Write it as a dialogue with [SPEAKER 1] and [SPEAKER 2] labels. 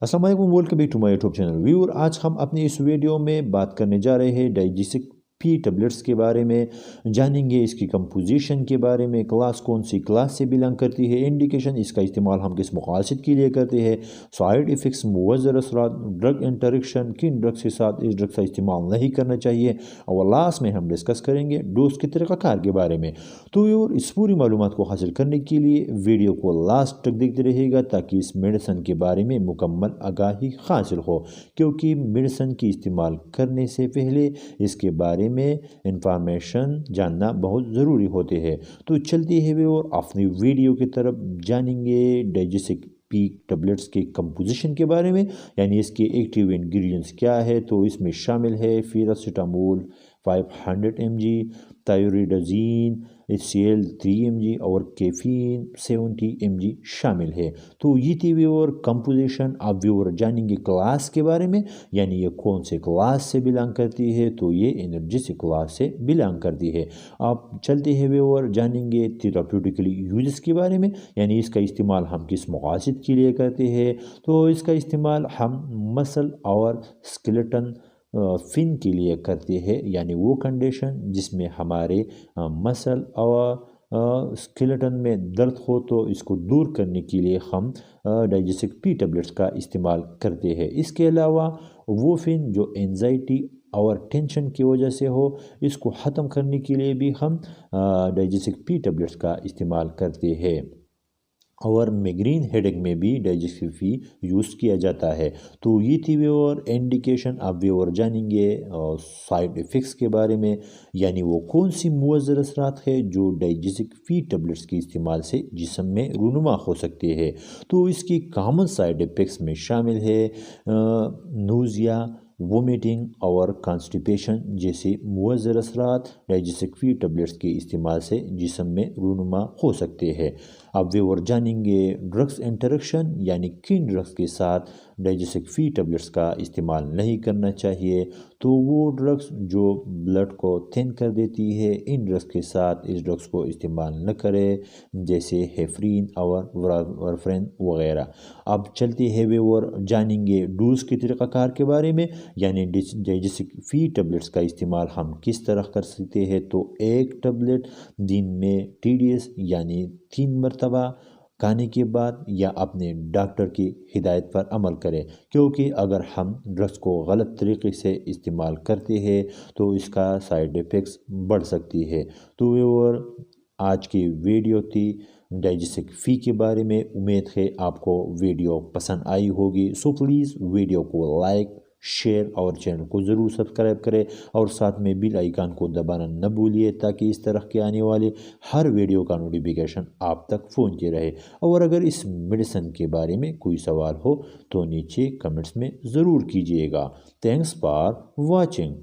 [SPEAKER 1] अस्सलाम वालेकुम, welcome back to my YouTube channel viewer. आज हम अपनी इस वीडियो में बात करने जा रहे हैं डाइजेस्टिक पी टैबलेट्स के बारे में। जानेंगे इसकी कंपोजिशन के बारे में, क्लास कौन सी क्लास से बिलोंग करती है, इंडिकेशन इसका इस्तेमाल हम किस मकासद के लिए करते हैं, साइड इफ़ेक्ट्स, मुअज़्ज़र असरात, ड्रग इंटरेक्शन, किन ड्रग्स के साथ इस ड्रग का इस्तेमाल नहीं करना चाहिए, और लास्ट में हम डिस्कस करेंगे डोज के तरीक़ाकार के बारे में। तो व्यूअर, इस पूरी मालूमात को हासिल करने के लिए वीडियो को लास्ट तक देखते रहिएगा ताकि इस मेडिसन के बारे में मुकम्मल आगाही हासिल हो, क्योंकि मेडिसन की इस्तेमाल करने से पहले इसके बारे में इंफॉर्मेशन जानना बहुत ज़रूरी होते हैं। तो चलते हैं और अपनी वीडियो की तरफ जानेंगे डाइजेस्टिक पी टैबलेट्स के कंपोजिशन के बारे में, यानी इसके एक्टिव इंग्रेडिएंट्स क्या है। तो इसमें शामिल है पैरासीटामोल 500 mg, थायरोइडाज़ीन HCl 3 mg और कैफीन 70 mg शामिल है। तो ये थी व्यूअर कंपोजिशन। अब व्यूअर जानेंगे क्लास के बारे में, यानी ये कौन से क्लास से बिलोंग करती है। तो ये एनर्जेटिक क्लास से बिलोंग करती है। अब चलते हैं व्यूअर, जानेंगे थेराप्यूटिकली यूजेस के बारे में, यानी इसका इस्तेमाल हम किस मकासद के लिए करते हैं। तो इसका इस्तेमाल हम मसल और स्केलेटन फिन के लिए करते हैं, यानी वो कंडीशन जिसमें हमारे मसल और स्केलेटन में दर्द हो, तो इसको दूर करने के लिए हम डाइजेस्टिक पी टैबलेट्स का इस्तेमाल करते हैं। इसके अलावा वो फिन जो एंजाइटी और टेंशन की वजह से हो, इसको ख़त्म करने के लिए भी हम डाइजेस्टिक पी टैबलेट्स का इस्तेमाल करते हैं। और माइग्रेन हेडेक में भी डाइजेस्टिव पी यूज़ किया जाता है। तो ये थी व्यूअर इंडिकेशन। अब व्यूअर जानेंगे साइड इफ़ेक्ट्स के बारे में, यानी वो कौन सी मुअज़्ज़र असरात है जो डाइजेस्टिक पी टैबलेट्स के इस्तेमाल से जिस्म में रूनुमा हो सकते हैं। तो इसकी कॉमन साइड इफ़ेक्ट्स में शामिल है नोज़िया, वोमिटिंग और कॉन्स्टिपेशन जैसे मुअज़्ज़र असरात डाइजेस्टिक पी टैबलेट्स के इस्तेमाल से जिस्म में रूनुमा हो सकते हैं। अब वे और जानेंगे ड्रग्स इंटरेक्शन, यानी किन ड्रग्स के साथ डाइजेस्टिक पी टैबलेट्स का इस्तेमाल नहीं करना चाहिए। तो वो ड्रग्स जो ब्लड को थिन कर देती है, इन ड्रग्स के साथ इस ड्रग्स को इस्तेमाल न करें, जैसे हेफरीन और वारफेरिन वगैरह। अब चलते हैं वे और जानेंगे डोज के तरीक़ाकार के बारे में, यानी डाइजेस्टिक पी टैबलेट्स का इस्तेमाल हम किस तरह कर सकते हैं। तो एक टैबलेट दिन में TDS यानी 3 मरतबा खाने के बाद या अपने डॉक्टर की हिदायत पर अमल करें, क्योंकि अगर हम ड्रग्स को गलत तरीके से इस्तेमाल करते हैं तो इसका साइड इफ़ेक्ट्स बढ़ सकती है। तो और आज की वीडियो थी डाइजेस्टिक पी के बारे में। उम्मीद है आपको वीडियो पसंद आई होगी। सो प्लीज़ वीडियो को लाइक, शेयर और चैनल को ज़रूर सब्सक्राइब करें, और साथ में बेल आइकन को दबाना न भूलिए ताकि इस तरह के आने वाले हर वीडियो का नोटिफिकेशन आप तक पहुंचते रहे। और अगर इस मेडिसिन के बारे में कोई सवाल हो तो नीचे कमेंट्स में ज़रूर कीजिएगा। Thanks for watching.